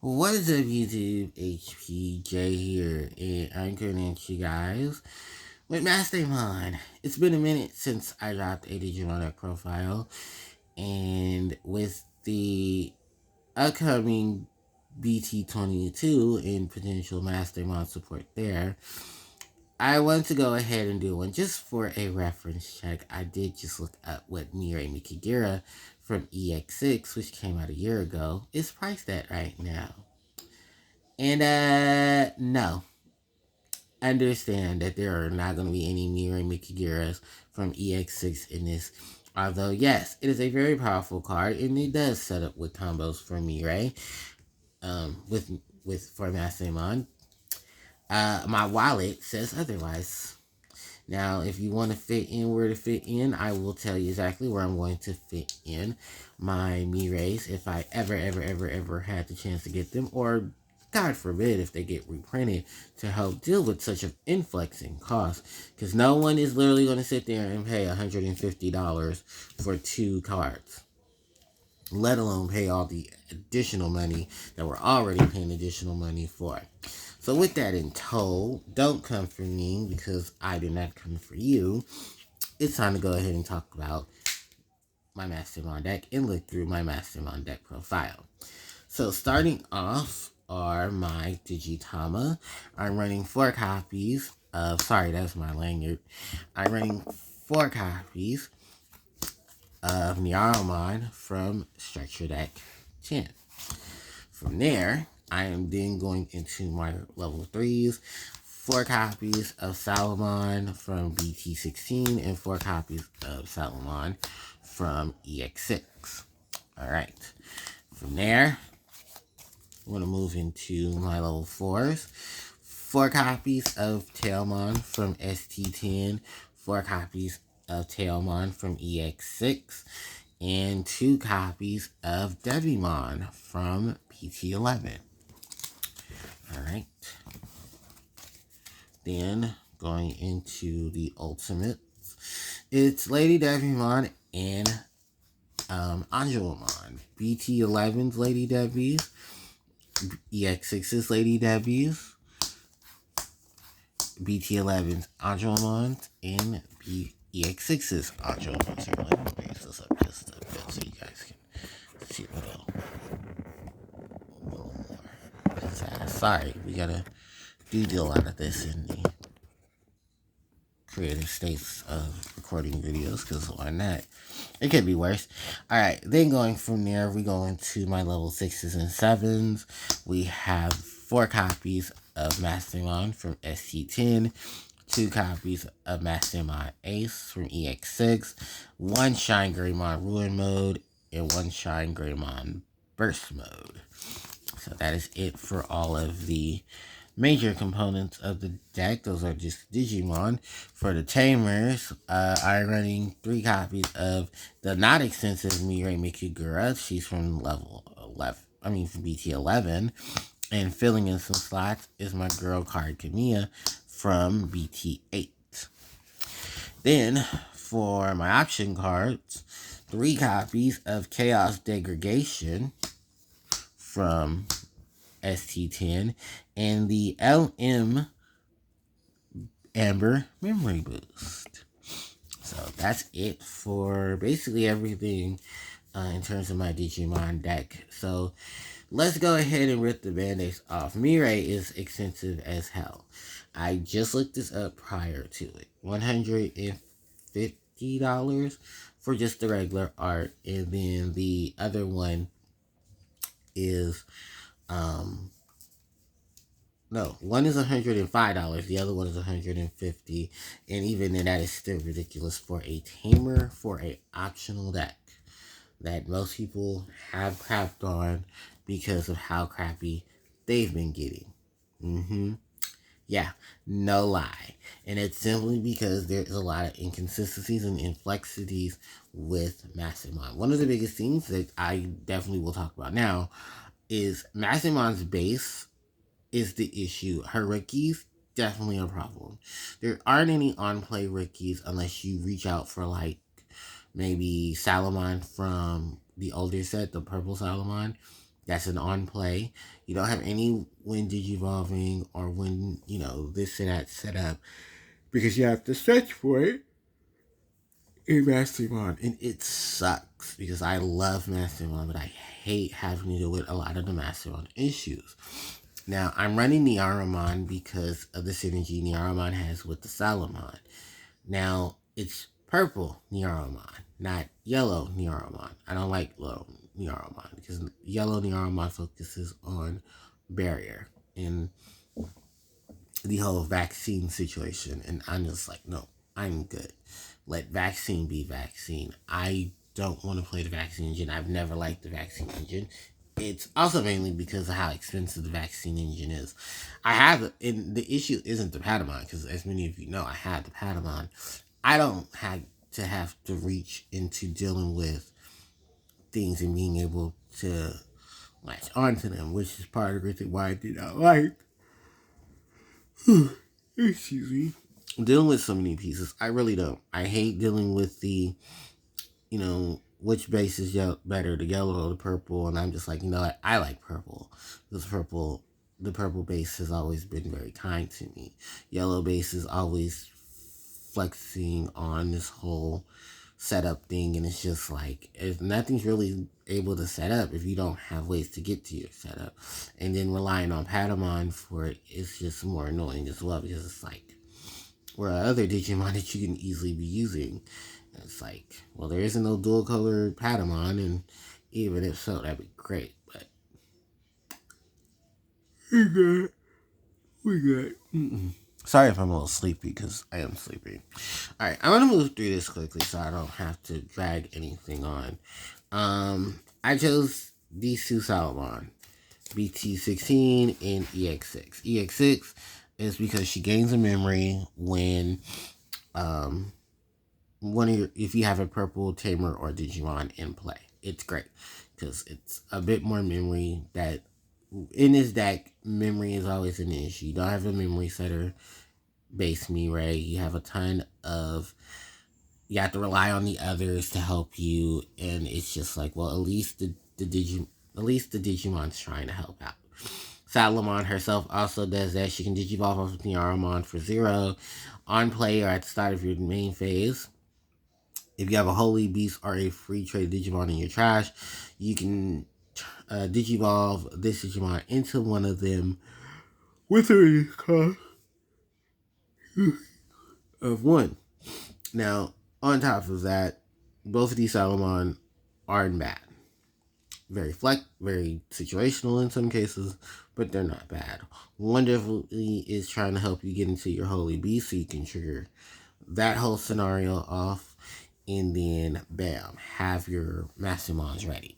What is up, YouTube? HPJ here, and I'm coming at you guys with Mastemon. It's been a minute since I dropped a Digimon profile, and with the upcoming BT22 and potential Mastemon support there, I want to go ahead and do one just for a reference check. I did just look up what Mirei Mikagura from EX6, which came out a year ago, is priced at right now. And no, understand that there are not going to be any Mirei Mikaguras from EX6 in this. Although, yes, it is a very powerful card, and it does set up with combos for Mirei, for Mastemon. My wallet says otherwise. Now, if you want to fit in where to fit in, I will tell you exactly where I'm going to fit in my Mireis if I ever had the chance to get them, or God forbid if they get reprinted, to help deal with such an influx in cost. Because no one is literally going to sit there and pay $150 for 2 cards, let alone pay all the additional money that we're already paying additional money for. So with that in tow, don't come for me because I did not come for you. It's time to go ahead and talk about my Mastemon deck and look through my Mastemon deck profile. So starting off are my Digitama. I'm running 4 copies of, sorry, that's my lanyard. I'm running 4 copies of Nyaromon from Structure Deck 10. From there, I am then going into my level 3s, 4 copies of Salamon from BT16 and 4 copies of Salamon from EX6. Alright, from there, I'm going to move into my level 4s, 4 copies of Tailmon from ST10, 4 copies of Tailmon from EX6, and 2 copies of Devimon from BT11. Alright. Then, going into the Ultimates, it's Lady Devimon and Angelomon. BT11's Lady Debbie's, EX6's Lady Debbie's, BT11's Angelomon, and EX6's Angelomon. So let me raise this up just a bit so you guys can see a little more. Sorry, we gotta do a lot of this in the creative states of recording videos, because why not? It could be worse. Alright, then going from there, we go into my level 6s and 7s. We have 4 copies of Mastemon from ST10, 2 copies of Mastemon Ace from EX6, 1 Shine Greymon Ruin Mode, and 1 Shine Greymon Burst Mode. So that is it for all of the major components of the deck. Those are just Digimon. For the Tamers, I'm running 3 copies of the not extensive Mirei Mikagura. She's from level 11, from BT11. And filling in some slots is my girl card Kamiya from BT8. Then, for my option cards, 3 copies of Chaos Degradation from ST10, and the LM Amber Memory Boost. So that's it for basically everything in terms of my Digimon deck. So let's go ahead and rip the band-aids off. Mirei is expensive as hell. I just looked this up prior to it. $150 for just the regular art, and then the other one is no, one is $105, the other one is $150, and even then that is still ridiculous for a tamer, for a optional deck that most people have crapped on because of how crappy they've been getting. Yeah, no lie. And it's simply because there's a lot of inconsistencies and inflexities with Mastemon. One of the biggest things that I definitely will talk about now is Mastemon's base is the issue. Her rookies, definitely a problem. There aren't any on-play rookies unless you reach out for, like, maybe Salamon from the older set, the purple Salamon. That's an on play. You don't have any when digivolving or when, this and that set up because you have to search for it in Mastemon. And it sucks because I love Mastemon, but I hate having to deal with a lot of the Mastemon issues. Now, I'm running Niaramon because of the synergy Niaramon has with the Salamon. Now, it's purple Niaramon, not yellow Niaramon. I don't like yellow Niaramon because yellow Niaramon focuses on barrier and the whole vaccine situation. And I'm just like, no, I'm good. Let vaccine be vaccine. I don't want to play the vaccine engine. I've never liked the vaccine engine. It's also mainly because of how expensive the vaccine engine is. And the issue isn't the Patamon, because as many of you know, I had the Patamon. I don't have to reach into dealing with things and being able to latch onto them, which is part of the reason why I did not like excuse me, dealing with so many pieces. I really don't. I hate dealing with the, which base is better, the yellow or the purple. And I'm just like, what? I like purple. The purple base has always been very kind to me. Yellow base is always flexing on this whole setup thing. And it's just like, if nothing's really able to set up if you don't have ways to get to your setup. And then relying on Patamon for it is just more annoying as well because it's like, where other Digimon that you can easily be using. It's like, well, there isn't no dual color Patamon, and even if so, that'd be great. But we good. We good. Sorry if I'm a little sleepy because I am sleepy. All right, I'm gonna move through this quickly so I don't have to drag anything on. I chose these two Salamon, BT16 and EX6. EX6 is because she gains a memory when if you have a purple tamer or Digimon in play. It's great because it's a bit more memory. That in this deck, memory is always an issue. You don't have a memory setter base Mirei. You have a ton of, you have to rely on the others to help you, and it's just like, well, at least the Digimon's trying to help out. Salamon herself also does that. She can Digivolve off of Niaramon for 0 on play or at the start of your main phase. If you have a Holy Beast or a free trade Digimon in your trash, you can Digivolve this Digimon into one of them with a cost of 1. Now, on top of that, both of these Salamon aren't bad. Very situational in some cases, but they're not bad. Wonderfully is trying to help you get into your Holy Beast so you can trigger that whole scenario off, and then bam, have your Mastemons ready.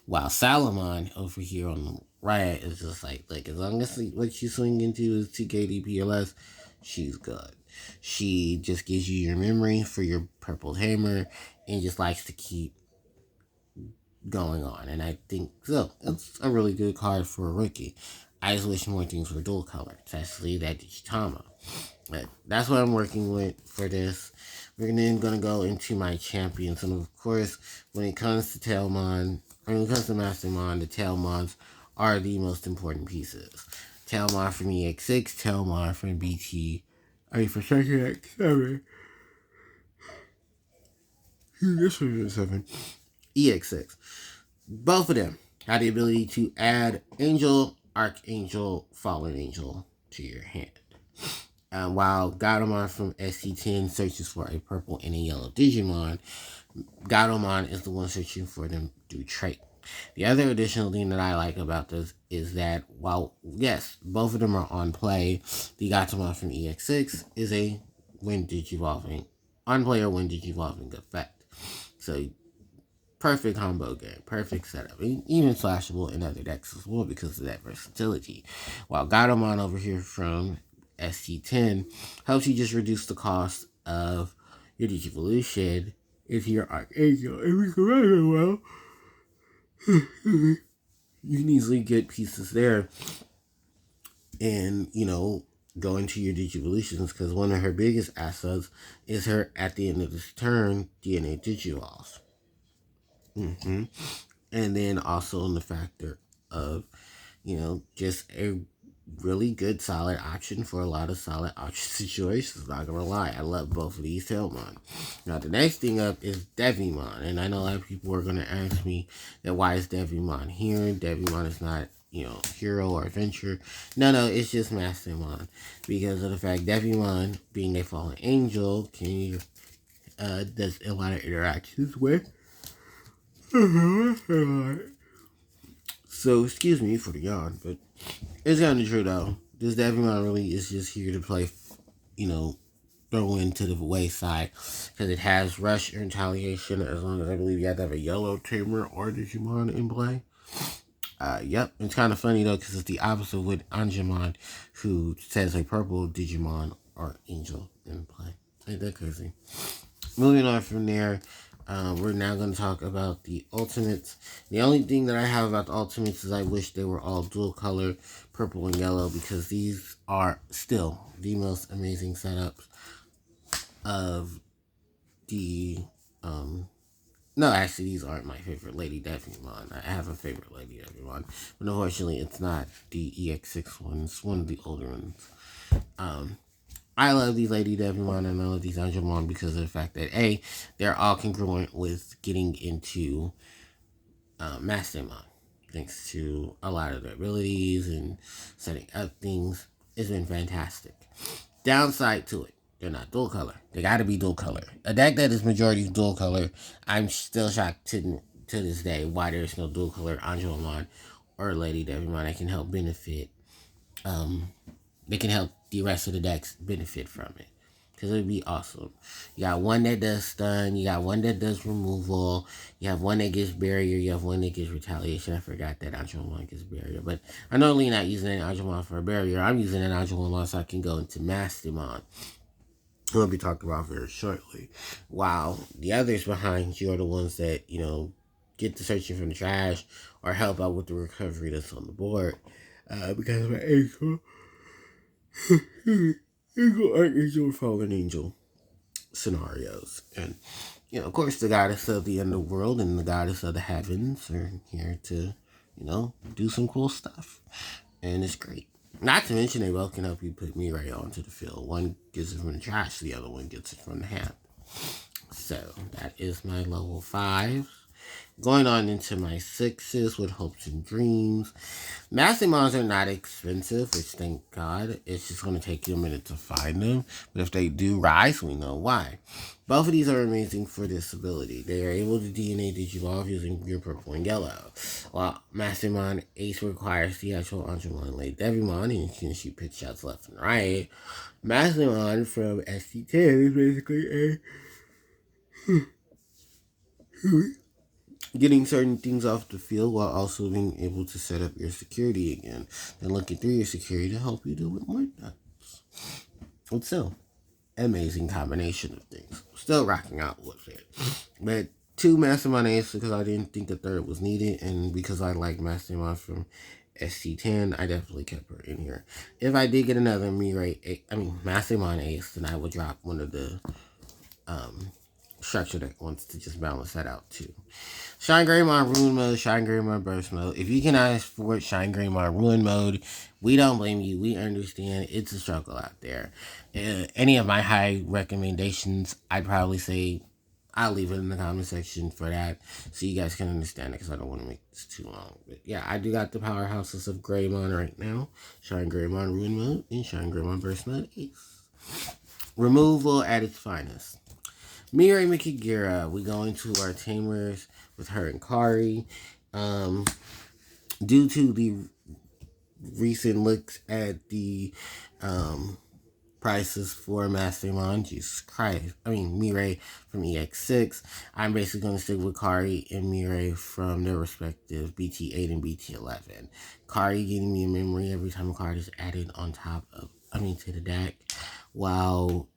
While Salamon over here on the right is just like as long as what you swing into is TK DPLS, she's good. She just gives you your memory for your purple hammer and just likes to keep going on. And I think so. It's a really good card for a rookie. I just wish more things were dual color, especially that Digitama. But that's what I'm working with for this. We're then going to go into my champions. And of course, when it comes to when it comes to Mastemon, the Tailmons are the most important pieces. Tailmon from EX6, Tailmon from for second X7. This was 7. EX6. Both of them have the ability to add Angel, Archangel, Fallen Angel to your hand. While Gatomon from SC10 searches for a purple and a yellow Digimon, Gatomon is the one searching for them through trait. The other additional thing that I like about this is that while, yes, both of them are on play, the Gatomon from EX6 is a when Digivolving, on play or when Digivolving effect. So, perfect combo game, perfect setup, even slashable in other decks as well because of that versatility. While Gatomon over here from SC10 helps you just reduce the cost of your Digivolution into your Archangel. If you can run it well, you can easily get pieces there and, go into your Digivolutions because one of her biggest assets is her, at the end of this turn, DNA Digivolve. And then also in the factor of, just a really good solid option for a lot of solid option situations. Not gonna lie, I love both of these Tailmon. Now the next thing up is Devimon, and I know a lot of people are gonna ask me that why is Devimon here? Devimon is not, hero or adventure. No, it's just Mastemon because of the fact Devimon being a fallen angel can does a lot of interactions with. So excuse me for the yawn, but it's kind of true though. This Devimon really is just here to play, throw into the wayside because it has rush or retaliation as long as I believe you have to have a yellow tamer or Digimon in play. Yep, it's kind of funny though because it's the opposite with Angemon, who says a purple Digimon or angel in play. Ain't that crazy? Moving on from there, we're now going to talk about the Ultimates. The only thing that I have about the Ultimates is I wish they were all dual color, purple and yellow, because these are still the most amazing setups of the, no, actually, these aren't my favorite Lady Devimon. I have a favorite Lady Devimon, but unfortunately, it's not the EX6 one. It's one of the older ones. I love these Lady Devimon and I love these Angemon because of the fact that A, they're all congruent with getting into Mastemon. Thanks to a lot of their abilities and setting up things. It's been fantastic. Downside to it, they're not dual color. They gotta be dual color. A deck that is majority dual color, I'm still shocked to this day why there's no dual color Angemon or Lady Devimon that can help benefit they can help the rest of the decks benefit from it. Because it would be awesome. You got one that does stun, you got one that does removal, you have one that gives barrier, you have one that gives retaliation. I forgot that Agumon gives barrier. But I'm normally not using an Agumon for a barrier. I'm using an Agumon so I can go into Mastemon, who I'll be talking about very shortly. While the others behind you are the ones that, get the searching from the trash or help out with the recovery that's on the board. Because of my ankle. Eagle, Archangel, Fallen Angel scenarios. And, of course, the goddess of the underworld and the goddess of the heavens are here to, do some cool stuff. And it's great. Not to mention they both can help you put Mirei onto the field. One gets it from the trash, the other one gets it from the hand. So, that is my level 5. Going on into my 6s with hopes and dreams. Mastemons are not expensive, which thank God. It's just going to take you a minute to find them. But if they do rise, we know why. Both of these are amazing for this ability. They are able to DNA Digivolve using your purple and yellow. While Mastemon Ace requires the actual Angemon Late Devimon, and you can shoot pitch shots left and right. Mastemon from ST10 is basically getting certain things off the field while also being able to set up your security again and looking through your security to help you do it more nuts. It's still an amazing combination of things. Still rocking out with it. But 2 Mastemon Ace because I didn't think the third was needed, and because I like Mastemon from ST10, I definitely kept her in here. If I did get another Mastemon Ace, then I would drop one of the structure that wants to just balance that out too. Shine Greymon Ruin Mode, Shine Greymon Burst Mode. If you can afford Shine Greymon Ruin Mode, we don't blame you. We understand it's a struggle out there. Any of my high recommendations, I'd probably say I'll leave it in the comment section for that so you guys can understand it because I don't want to make this too long. But yeah, I do got the powerhouses of Greymon right now. Shine Greymon Ruin Mode and Shine Greymon Burst Mode Ace. Removal at its finest. Mirei Mikigira, we go into our tamers with her and Kari. Due to the recent looks at the prices for Mastemon, Jesus Christ, Mirei from EX6, I'm basically going to stick with Kari and Mirei from their respective BT8 and BT11. Kari getting me a memory every time a card is added on top of, to the deck, while,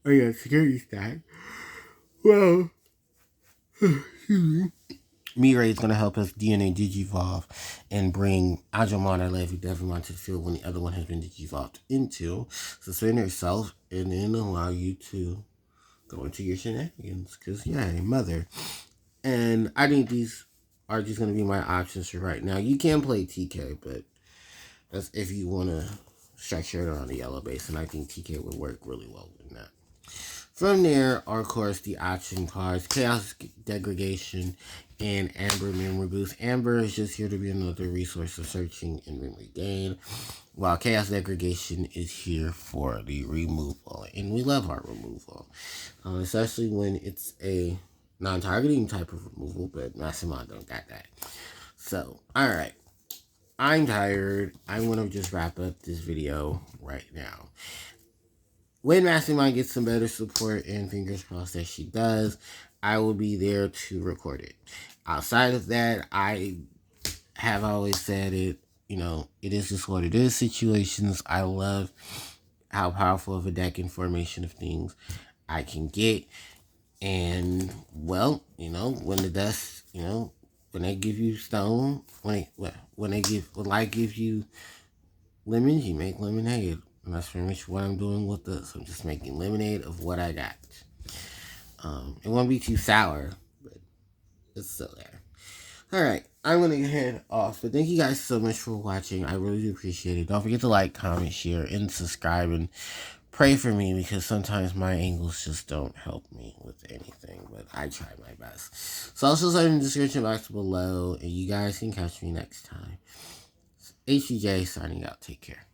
security stack. Well, Mirei is going to help us DNA Digivolve and bring Agumon or Lady Devimon to the field when the other one has been Digivolved into. Suspend yourself and then allow you to go into your shenanigans. Because, yeah, mother. And I think these are just going to be my options for right now. You can play TK, but that's if you want to structure it on the yellow base, and I think TK would work really well with that. From there are, of course, the option cards, Chaos Degradation and Amber Memory Boost. Amber is just here to be another resource of searching and memory gain, while Chaos Degradation is here for the removal. And we love our removal, especially when it's a non-targeting type of removal, but Mastemon don't got that. So, alright. I'm tired. I'm going to just wrap up this video right now. When Mastemon gets some better support, and fingers crossed that she does, I will be there to record it. Outside of that, I have always said it, you know, it is just what it is situations. I love how powerful of a deck and formation of things I can get. And, well, you know, when the dust, you know, when they give you stone, when light gives you lemons, you make lemonade. And that's pretty much what I'm doing with this. I'm just making lemonade of what I got. It won't be too sour, but it's still there. Alright, I'm going to head off. But thank you guys so much for watching. I really do appreciate it. Don't forget to like, comment, share, and subscribe. And pray for me, because sometimes my angles just don't help me with anything. But I try my best. Socials are in the description box below. And you guys can catch me next time. HJ signing out. Take care.